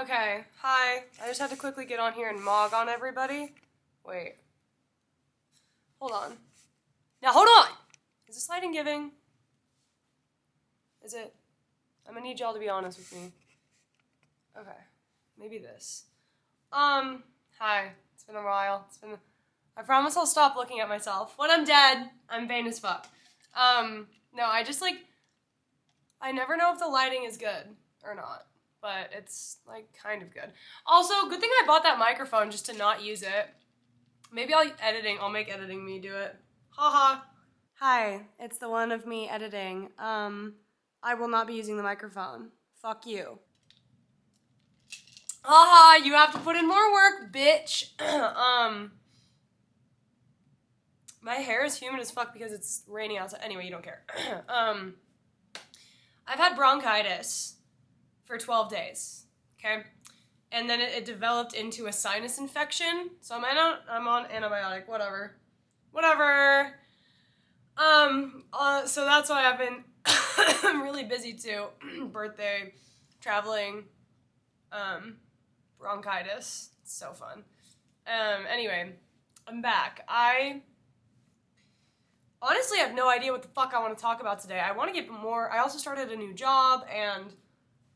Okay, hi. I just had to quickly get on here and mog on everybody. Wait. Hold on. Now, hold on! Is this lighting giving? Is it? I'm gonna need y'all to be honest with me. Okay. Maybe this. Hi. It's been a while. I promise I'll stop looking at myself. When I'm dead, I'm vain as fuck. No, I never know if the lighting is good or not. But it's, like, kind of good. Also, good thing I bought that microphone just to not use it. Maybe I'll make editing me do it. Haha. Hi, it's the one of me editing. I will not be using the microphone. Fuck you. Haha, you have to put in more work, bitch. My hair is humid as fuck because it's raining outside. Anyway, you don't care. I've had bronchitis for 12 days, okay? And then it developed into a sinus infection, so I'm on antibiotic, whatever. So that's why I've been I'm really busy too. Birthday, traveling, bronchitis. It's so fun. Anyway, I'm back. I honestly have no idea what the fuck I want to talk about today. I want to get more. I also started a new job,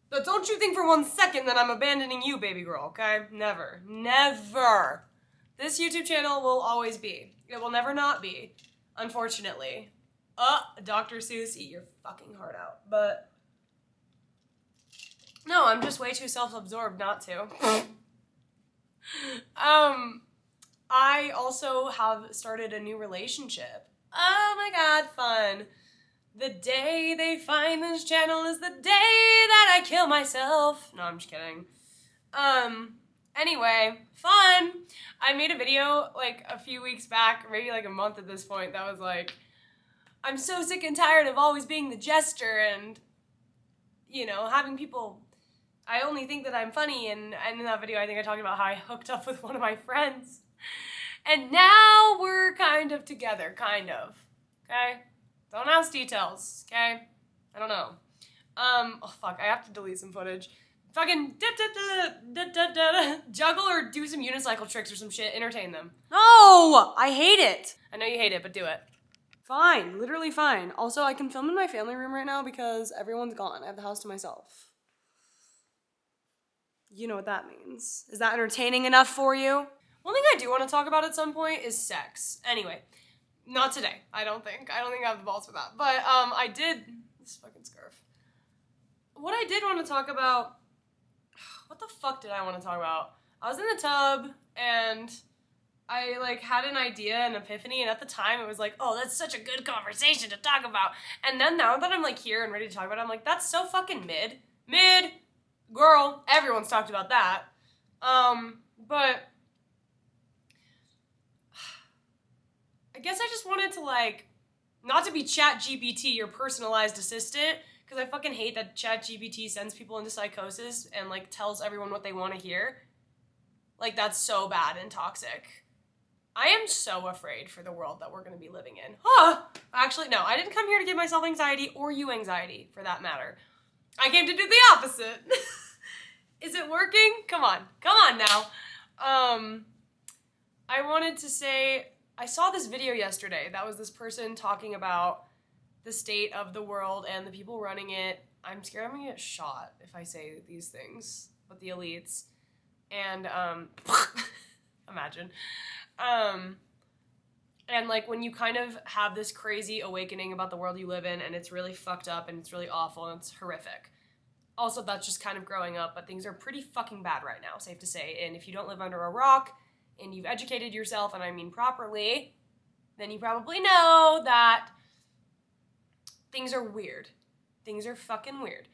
but don't you think for 1 second that I'm abandoning you, baby girl, okay? Never. Never. This YouTube channel will always be. It will never not be, unfortunately. Dr. Seuss, eat your fucking heart out. But no, I'm just way too self-absorbed not to. I also have started a new relationship. Oh my god, fun. The day they find this channel is the day that I kill myself. No, I'm just kidding. Anyway, fun. I made a video like a few weeks back, maybe like a month at this point, that was like, I'm so sick and tired of always being the jester and, you know, having people, I only think that I'm funny, and in that video I think I talked about how I hooked up with one of my friends. And now we're kind of together, kind of, okay? Don't ask details, okay? I don't know. Oh fuck, I have to delete some footage. Fucking juggle or do some unicycle tricks or some shit, entertain them. No! I hate it! I know you hate it, but do it. Fine, literally fine. Also, I can film in my family room right now because everyone's gone. I have the house to myself. You know what that means. Is that entertaining enough for you? One thing I do want to talk about at some point is sex. Anyway. Not today, I don't think. I don't think I have the balls for that. But, I did... This fucking scarf. What I did want to talk about... What the fuck did I want to talk about? I was in the tub, and I, like, had an idea, an epiphany, and at the time it was like, oh, that's such a good conversation to talk about. And then now that I'm, like, here and ready to talk about it, I'm like, that's so fucking mid. Mid! Girl. Everyone's talked about that. But... I guess I just wanted to, like, not to be ChatGPT, your personalized assistant, because I fucking hate that ChatGPT sends people into psychosis and, like, tells everyone what they want to hear. Like, that's so bad and toxic. I am so afraid for the world that we're going to be living in. Actually, no, I didn't come here to give myself anxiety, or you anxiety, for that matter. I came to do the opposite. Is it working? Come on now. I wanted to say... I saw this video yesterday. That was this person talking about the state of the world and the people running it. I'm scared I'm gonna get shot if I say these things, but the elites. And, imagine. And, like, when you kind of have this crazy awakening about the world you live in, and it's really fucked up, and it's really awful, and it's horrific. Also, that's just kind of growing up, but things are pretty fucking bad right now, safe to say. And if you don't live under a rock, and you've educated yourself, and I mean properly, then you probably know that things are weird. Things are fucking weird.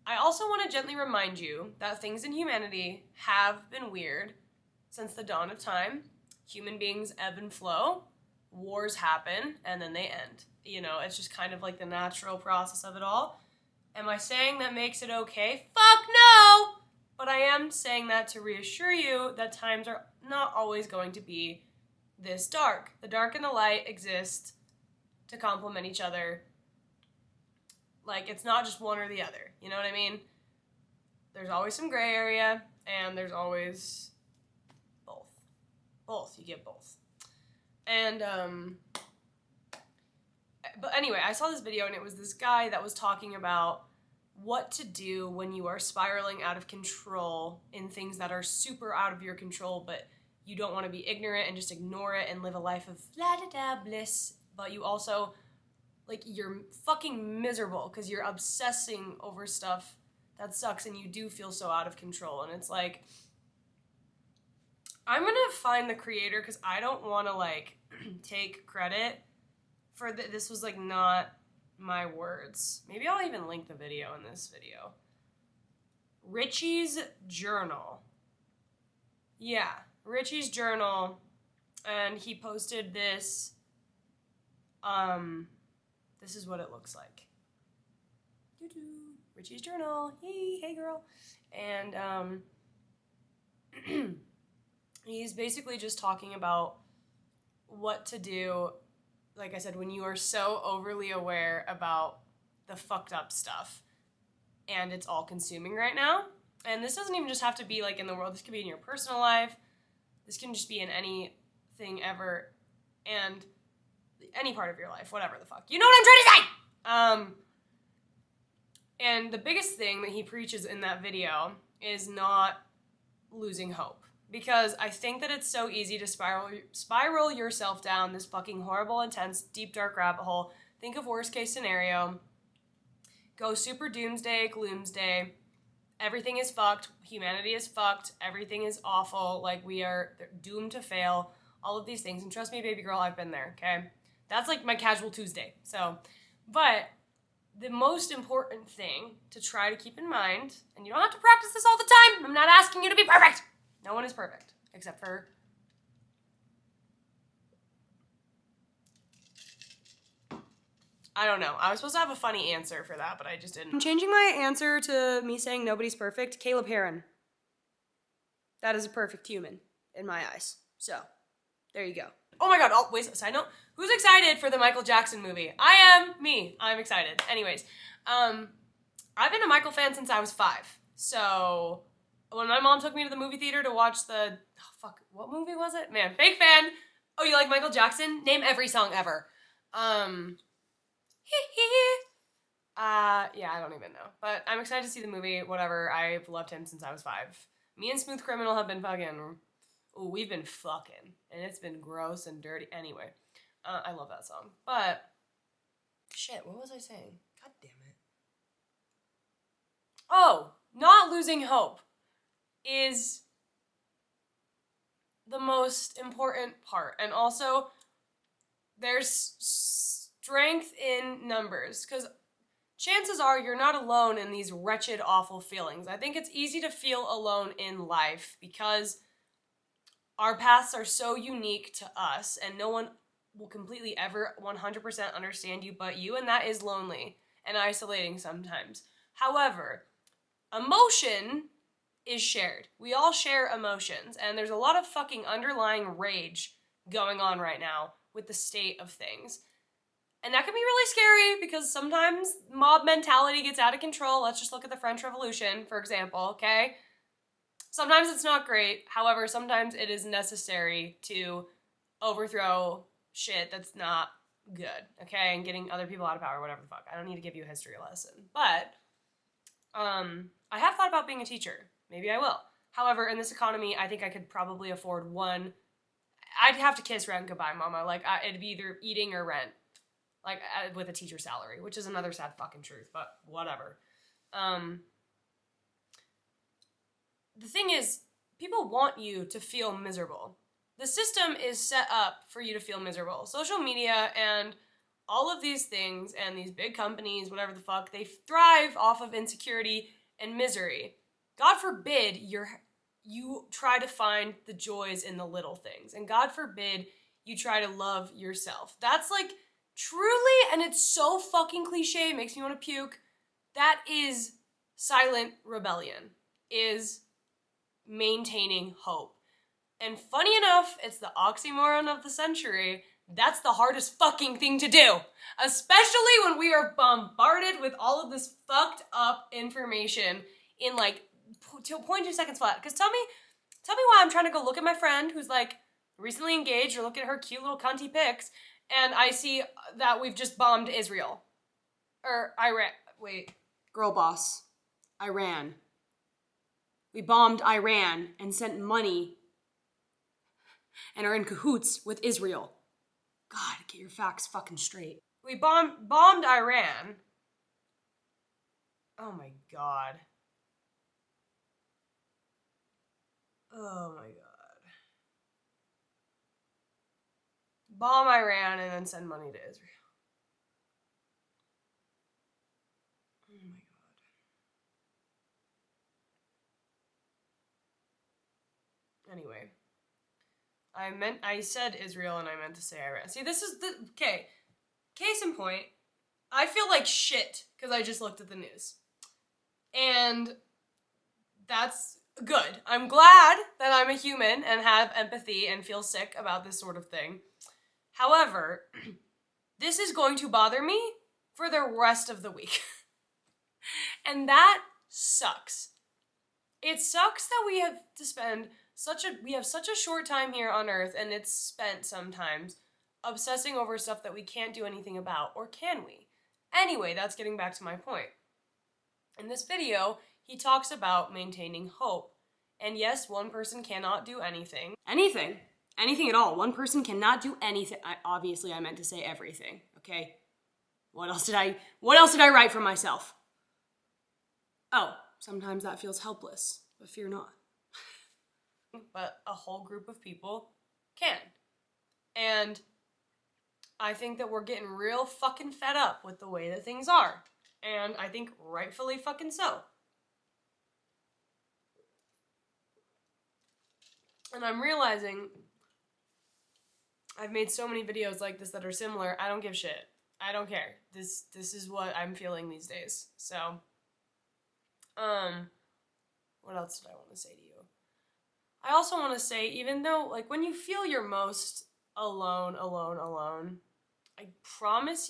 I also want to gently remind you that things in humanity have been weird since the dawn of time. Human beings ebb and flow. Wars happen, and then they end. You know, it's just kind of like the natural process of it all. Am I saying that makes it okay? Fuck no! But I am saying that to reassure you that times are not always going to be this dark. The dark and the light exist to complement each other. Like, it's not just one or the other. You know what I mean? there's always some gray area, and there's always both. Both, you get both. And, but anyway, I saw this video, and it was this guy that was talking about what to do when you are spiraling out of control in things that are super out of your control, but you don't want to be ignorant and just ignore it and live a life of la-da-da bliss, but you also, like, you're fucking miserable because you're obsessing over stuff that sucks and you do feel so out of control. And it's like, I'm gonna find the creator because I don't want to, like, take credit for this was, like, not my words. Maybe I'll even link the video in this video. Richie's Journal. Yeah, Richie's Journal, and he posted this. This is what it looks like. Richie's Journal. Hey girl. And he's basically just talking about what to do, like I said, when you are so overly aware about the fucked up stuff and it's all consuming right now. And this doesn't even just have to be like in the world. This could be in your personal life. This can just be in anything ever and any part of your life, whatever the fuck. You know what I'm trying to say? And the biggest thing that he preaches in that video is not losing hope. Because I think that it's so easy to spiral yourself down this fucking horrible, intense, deep, dark rabbit hole. Think of worst case scenario. Go super doomsday, gloomsday. Everything is fucked. Humanity is fucked. Everything is awful. Like, we are doomed to fail. All of these things. And trust me, baby girl, I've been there, okay? That's like my casual Tuesday. So, but the most important thing to try to keep in mind, and you don't have to practice this all the time. I'm not asking you to be perfect. No one is perfect, except for I don't know. I was supposed to have a funny answer for that, but I just didn't. I'm changing my answer to me saying nobody's perfect. Caleb Heron. That is a perfect human in my eyes. So, there you go. Oh my god, oh, wait, side note. Who's excited for the Michael Jackson movie? I am. Me. I'm excited. Anyways, I've been a Michael fan since I was 5. So, when my mom took me to the movie theater to watch what movie was it? Man, fake fan. Oh, you like Michael Jackson? Name every song ever. Yeah, I don't even know. But I'm excited to see the movie, whatever. I've loved him since I was 5. Me and Smooth Criminal have been fucking, we've been fucking. And it's been gross and dirty. Anyway, I love that song. But, shit, what was I saying? God damn it. Oh, not losing hope is the most important part. And also, there's strength in numbers. Because chances are you're not alone in these wretched, awful feelings. I think it's easy to feel alone in life because our paths are so unique to us and no one will completely ever 100% understand you but you, and that is lonely and isolating sometimes. However, emotion is shared. We all share emotions, and there's a lot of fucking underlying rage going on right now with the state of things. And that can be really scary because sometimes mob mentality gets out of control. Let's just look at the French Revolution, for example, okay? Sometimes it's not great. However, sometimes it is necessary to overthrow shit that's not good, okay? And getting other people out of power, whatever the fuck. I don't need to give you a history lesson. But, I have thought about being a teacher. Maybe I will. However, in this economy, I think I could probably afford one. I'd have to kiss rent goodbye, mama. Like, it'd be either eating or rent. Like, with a teacher salary, which is another sad fucking truth, but whatever. The thing is, people want you to feel miserable. The system is set up for you to feel miserable. Social media and all of these things and these big companies, whatever the fuck, they thrive off of insecurity and misery. God forbid you try to find the joys in the little things. And God forbid you try to love yourself. That's like truly, and it's so fucking cliche, it makes me want to puke. That is silent rebellion, is maintaining hope. And funny enough, it's the oxymoron of the century. That's the hardest fucking thing to do. Especially when we are bombarded with all of this fucked up information in like 0.2 seconds flat. Because tell me why I'm trying to go look at my friend who's like recently engaged, or look at her cute little cunty pics, and I see that we've just bombed Israel. Or Iran. Wait. Girl boss. Iran. We bombed Iran and sent money and are in cahoots with Israel. God, get your facts fucking straight. We bombed Iran. Oh my god. Oh my god. Bomb Iran and then send money to Israel. Oh my god. Anyway. I said Israel and I meant to say Iran. See, this is okay. Case in point, I feel like shit because I just looked at the news. And that's good. I'm glad that I'm a human and have empathy and feel sick about this sort of thing. However, this is going to bother me for the rest of the week. And that sucks. It sucks that we have to spend such a short time here on Earth, and it's spent sometimes obsessing over stuff that we can't do anything about, or can we? Anyway, that's getting back to my point. In this video, he talks about maintaining hope. And yes, one person cannot do anything. Anything at all. One person cannot do anything. Obviously, I meant to say everything, okay? What else did I write for myself? Oh, sometimes that feels helpless, but fear not. But a whole group of people can. And I think that we're getting real fucking fed up with the way that things are. And I think rightfully fucking so. And I'm realizing I've made so many videos like this that are similar. I don't give shit. I don't care. This is what I'm feeling these days. So, what else did I want to say to you? I also want to say, even though, like, when you feel you're most alone, I promise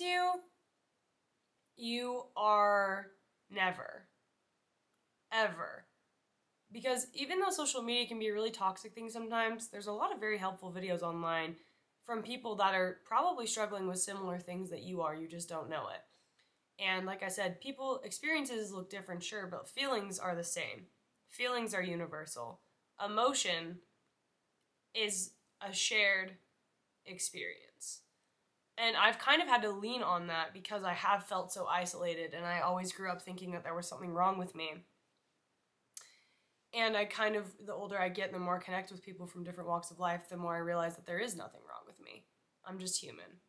you are never, ever. Because even though social media can be a really toxic thing sometimes, there's a lot of very helpful videos online from people that are probably struggling with similar things that you are, you just don't know it. And like I said, experiences look different, sure, but feelings are the same. Feelings are universal. Emotion is a shared experience. And I've kind of had to lean on that because I have felt so isolated, and I always grew up thinking that there was something wrong with me. And the older I get, the more I connect with people from different walks of life, the more I realize that there is nothing wrong with me. I'm just human.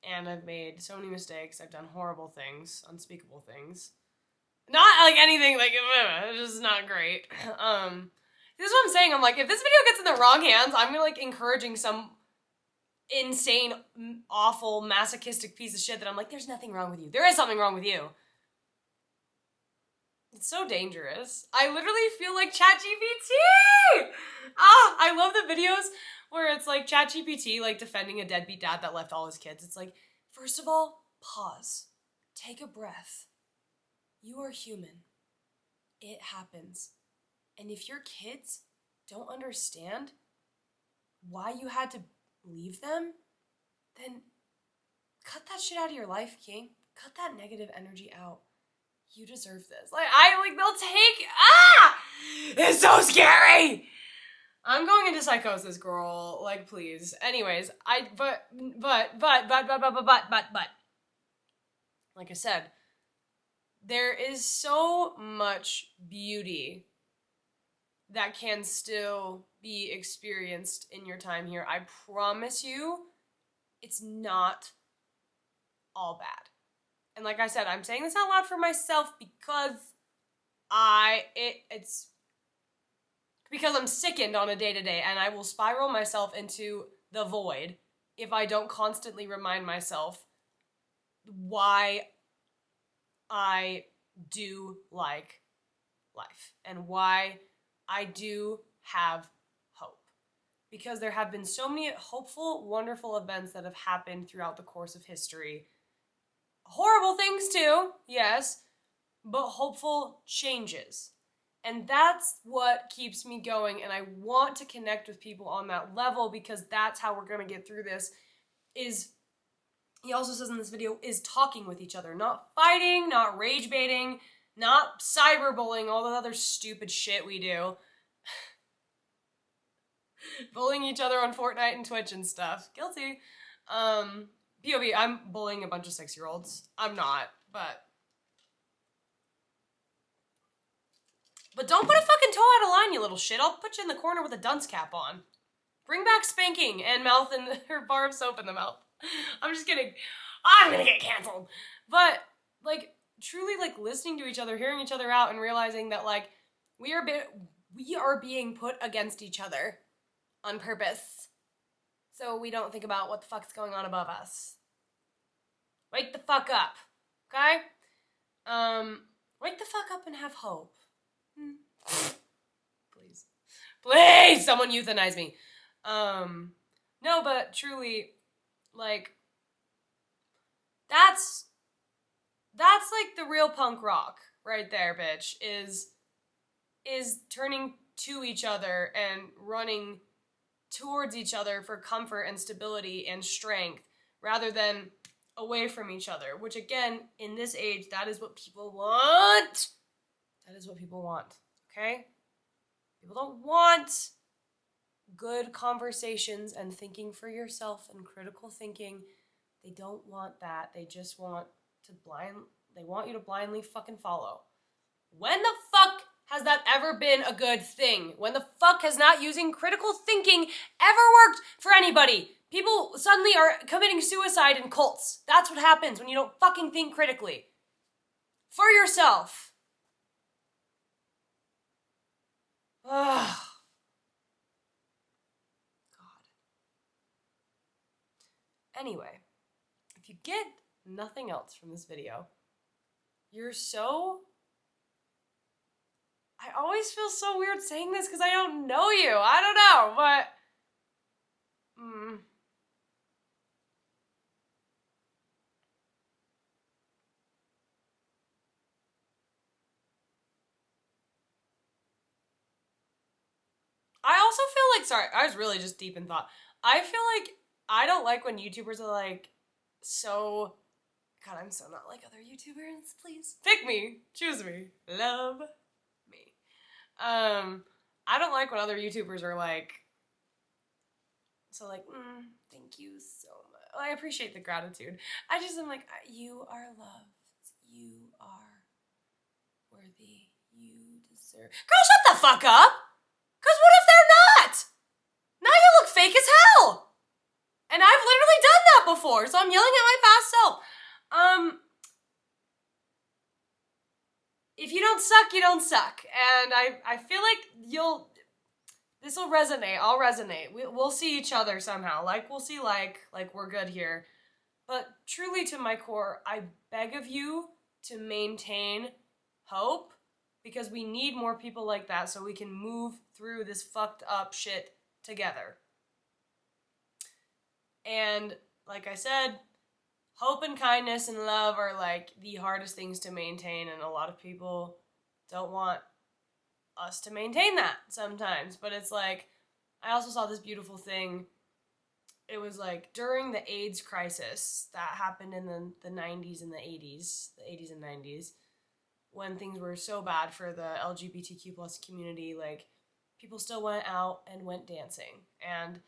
And I've made so many mistakes. I've done horrible things, unspeakable things. Not like anything, like, it's just not great. This is what I'm saying. I'm like, if this video gets in the wrong hands, I'm gonna like encouraging some insane, awful, masochistic piece of shit that I'm like, there's nothing wrong with you. There is something wrong with you. It's so dangerous. I literally feel like ChatGPT! I love the videos where it's like ChatGPT like defending a deadbeat dad that left all his kids. It's like, first of all, pause. Take a breath. You are human. It happens. And if your kids don't understand why you had to leave them, then cut that shit out of your life, King. Cut that negative energy out. You deserve this. They'll take, it's so scary! I'm going into psychosis, girl. Like, please. Anyways, but. Like I said, there is so much beauty that can still be experienced in your time here. I promise you, it's not all bad. And like I said, I'm saying this out loud for myself because it's because I'm sickened on a day-to-day, and I will spiral myself into the void if I don't constantly remind myself why I do like life and why I do have hope. Because there have been so many hopeful, wonderful events that have happened throughout the course of history. Horrible things too, yes, but hopeful changes. And that's what keeps me going, and I want to connect with people on that level because that's how we're gonna get through this, he also says in this video, is talking with each other. Not fighting, not rage baiting, not cyberbullying, all the other stupid shit we do. Bullying each other on Fortnite and Twitch and stuff. Guilty. POV, I'm bullying a bunch of 6-year-olds. I'm not, but don't put a fucking toe out of line, you little shit. I'll put you in the corner with a dunce cap on. Bring back spanking and mouth and her bar of soap in the mouth. I'm just kidding. I'm gonna get canceled. But, like, truly, like, listening to each other, hearing each other out, and realizing that, like, we are being put against each other on purpose. So we don't think about what the fuck's going on above us. Wake the fuck up. Okay? Wake the fuck up and have hope. Please. Please, someone euthanize me. No, but truly, like, that's like the real punk rock right there, bitch, is turning to each other and running towards each other for comfort and stability and strength rather than away from each other, which again, in this age, that is what people want. That is what people want, okay? People don't want good conversations and thinking for yourself and critical thinking. They don't want that. They just want they want you to blindly fucking follow. When the fuck has that ever been a good thing? When the fuck has not using critical thinking ever worked for anybody? People suddenly are committing suicide in cults. That's what happens when you don't fucking think critically. For yourself. Ugh. God. Anyway, if you get nothing else from this video, I always feel so weird saying this because I don't know you. I don't know, but I also feel like, sorry, I was really just deep in thought. I feel like I don't like when YouTubers are like, so, God, I'm so not like other YouTubers, please. Pick me, choose me, love me. I don't like when other YouTubers are like, so like, thank you so much. I appreciate the gratitude. I just am like, you are loved. You are worthy. You deserve. Girl, shut the fuck up! Because what if they're not? Now you look fake as hell! And I've literally done that before, so I'm yelling at my past self. If you don't suck, you don't suck. And I feel like this will resonate. I'll resonate. We'll see each other somehow. Like, we'll see like we're good here. But truly to my core, I beg of you to maintain hope because we need more people like that so we can move through this fucked up shit together. And like I said, hope and kindness and love are like the hardest things to maintain, and a lot of people don't want us to maintain that sometimes. But it's like, I also saw this beautiful thing. It was like during the AIDS crisis that happened in the 90s and the 80s, the 80s and 90s, when things were so bad for the LGBTQ plus community, like people still went out and went dancing. And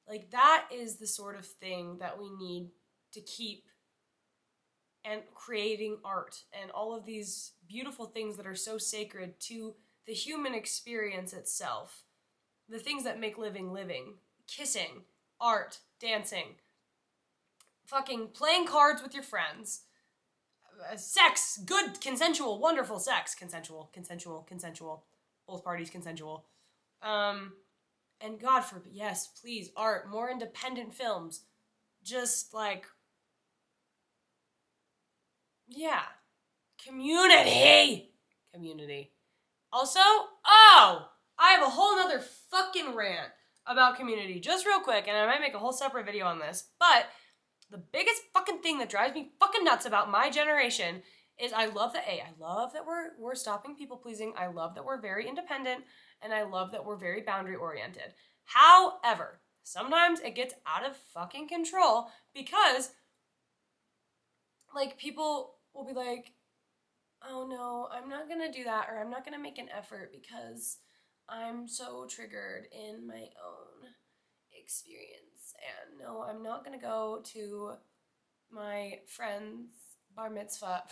like that is the sort of thing that we need to keep, and creating art and all of these beautiful things that are so sacred to the human experience itself. The things that make living, kissing, art, dancing, fucking playing cards with your friends, sex, good, consensual, wonderful sex, consensual, both parties consensual. And God forbid, yes, please, art, more independent films, just like, yeah, community. Also, I have a whole nother fucking rant about community, just real quick, and I might make a whole separate video on this, but the biggest fucking thing that drives me fucking nuts about my generation is I love that we're stopping people pleasing. I love that we're very independent, and I love that we're very boundary oriented. However, sometimes it gets out of fucking control because like people will be like, oh no, I'm not gonna do that, or I'm not gonna make an effort because I'm so triggered in my own experience. And no, I'm not gonna go to my friend's bar mitzvah.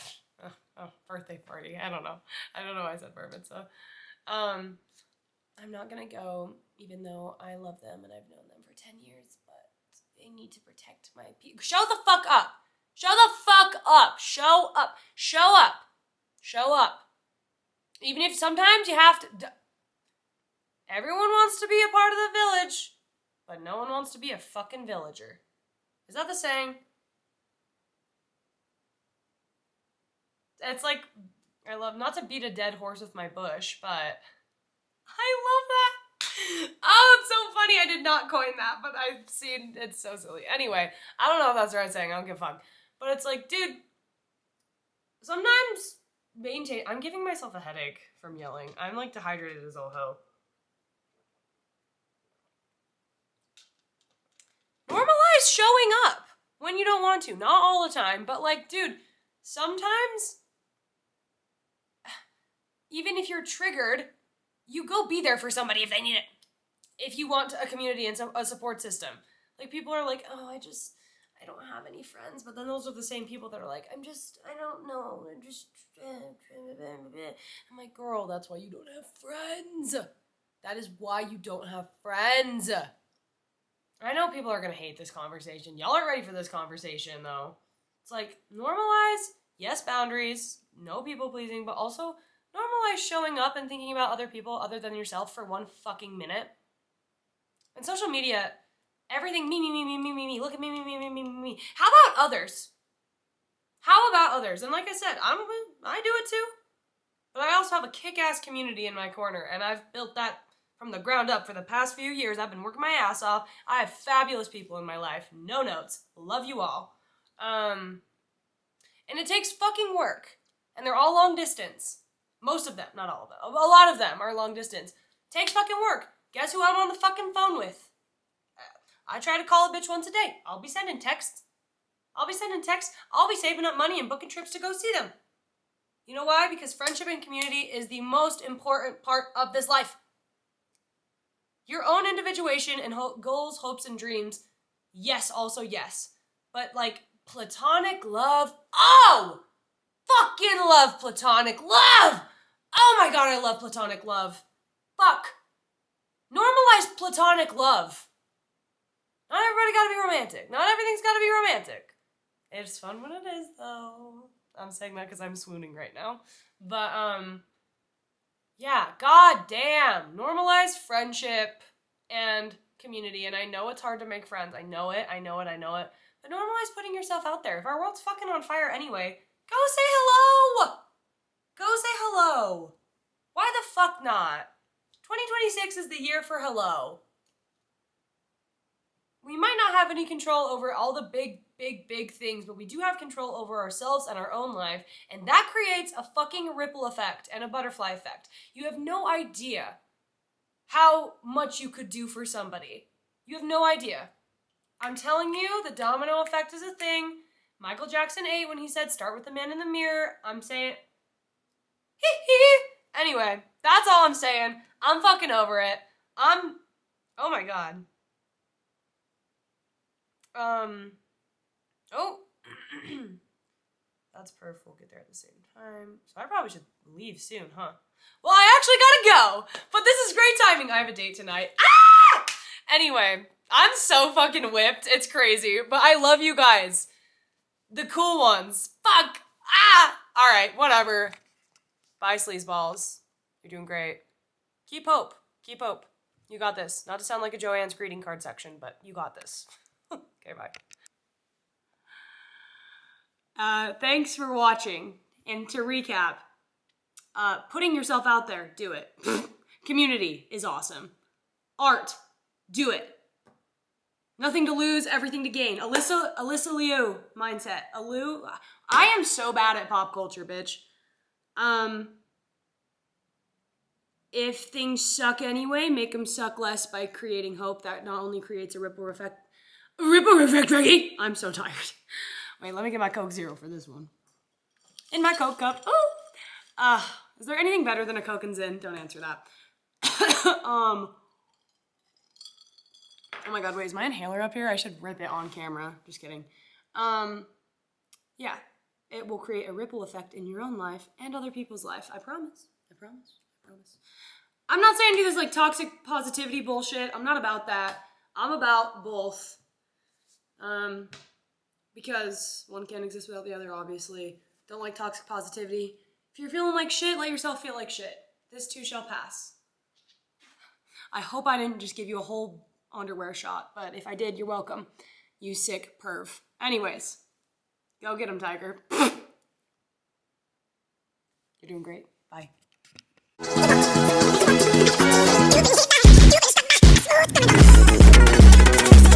Birthday party. I don't know why I said bar mitzvah. I'm not gonna go, even though I love them and I've known them for 10 years, but they need to protect my people. Show the fuck up! Show the fuck up! Show up! Show up! Show up! Even if sometimes you have to... Everyone wants to be a part of the village, but no one wants to be a fucking villager. Is that the saying? It's like, I love, not to beat a dead horse with my bush, but I love that. Oh, it's so funny. I did not coin that, but I've seen, it's so silly. Anyway, I don't know if that's the right saying. I don't give a fuck. But it's like, dude, sometimes I'm giving myself a headache from yelling. I'm like dehydrated as all hell. Normalize showing up when you don't want to. Not all the time, but like, dude, sometimes, even if you're triggered, you go be there for somebody if they need it. If you want a community and a support system. Like, people are like, oh, I don't have any friends. But then those are the same people that are like, I don't know. I'm like, girl, that's why you don't have friends. That is why you don't have friends. I know people are going to hate this conversation. Y'all aren't ready for this conversation, though. It's like, normalize, yes, boundaries, no people pleasing, but also normalize showing up and thinking about other people other than yourself for 1 fucking minute. And social media, everything me. Look at me. How about others? How about others? And like I said, I do it too. But I also have a kick-ass community in my corner, and I've built that from the ground up for the past few years. I've been working my ass off. I have fabulous people in my life. No notes. Love you all. And it takes fucking work. And they're all long distance. Most of them, not all of them. A lot of them are long distance. Takes fucking work. Guess who I'm on the fucking phone with? I try to call a bitch once a day. I'll be sending texts. I'll be saving up money and booking trips to go see them. You know why? Because friendship and community is the most important part of this life. Your own individuation and goals, hopes, and dreams, yes, also yes. But like platonic love, oh! Fucking love platonic love! Oh my god, I love platonic love. Fuck. Normalize platonic love. Not everybody gotta be romantic. Not everything's gotta be romantic. It's fun when it is, though. I'm saying that because I'm swooning right now. But, yeah, god damn. Normalize friendship and community. And I know it's hard to make friends. I know it. But normalize putting yourself out there. If our world's fucking on fire anyway, go say hello! Go say hello! Why the fuck not? 2026 is the year for hello. We might not have any control over all the big things, but we do have control over ourselves and our own life, and that creates a fucking ripple effect and a butterfly effect. You have no idea how much you could do for somebody. You have no idea. I'm telling you, the domino effect is a thing. Michael Jackson ate when he said, start with the man in the mirror. I'm saying, hee hee. Anyway, that's all I'm saying. I'm fucking over it. Oh my god. Oh. That's perfect. We'll get there at the same time. So I probably should leave soon, huh? Well, I actually gotta go. But this is great timing. I have a date tonight. Ah! Anyway, I'm so fucking whipped. It's crazy. But I love you guys. The cool ones. Fuck. Ah! Alright, whatever. Bye, sleazeballs. You're doing great. Keep hope. Keep hope. You got this. Not to sound like a Joanne's greeting card section, but you got this. Okay, bye. Thanks for watching. And to recap, putting yourself out there, do it. Community is awesome. Art, do it. Nothing to lose, everything to gain. Alyssa Liu mindset. I am so bad at pop culture, bitch. If things suck anyway, make them suck less by creating hope that not only creates a ripple effect, Ricky! I'm so tired. Wait, let me get my Coke Zero for this one. In my Coke cup. Oh! Is there anything better than a Coke and Zin? Don't answer that. Oh my god, wait, is my inhaler up here? I should rip it on camera. Just kidding. Yeah. It will create a ripple effect in your own life and other people's life. I promise. I promise. I promise. I'm not saying do this like toxic positivity bullshit. I'm not about that. I'm about both. Because one can't exist without the other, obviously. Don't like toxic positivity. If you're feeling like shit, let yourself feel like shit. This too shall pass. I hope I didn't just give you a whole underwear shot, but if I did, you're welcome. You sick perv. Anyways, go get him, Tiger. You're doing great. Bye.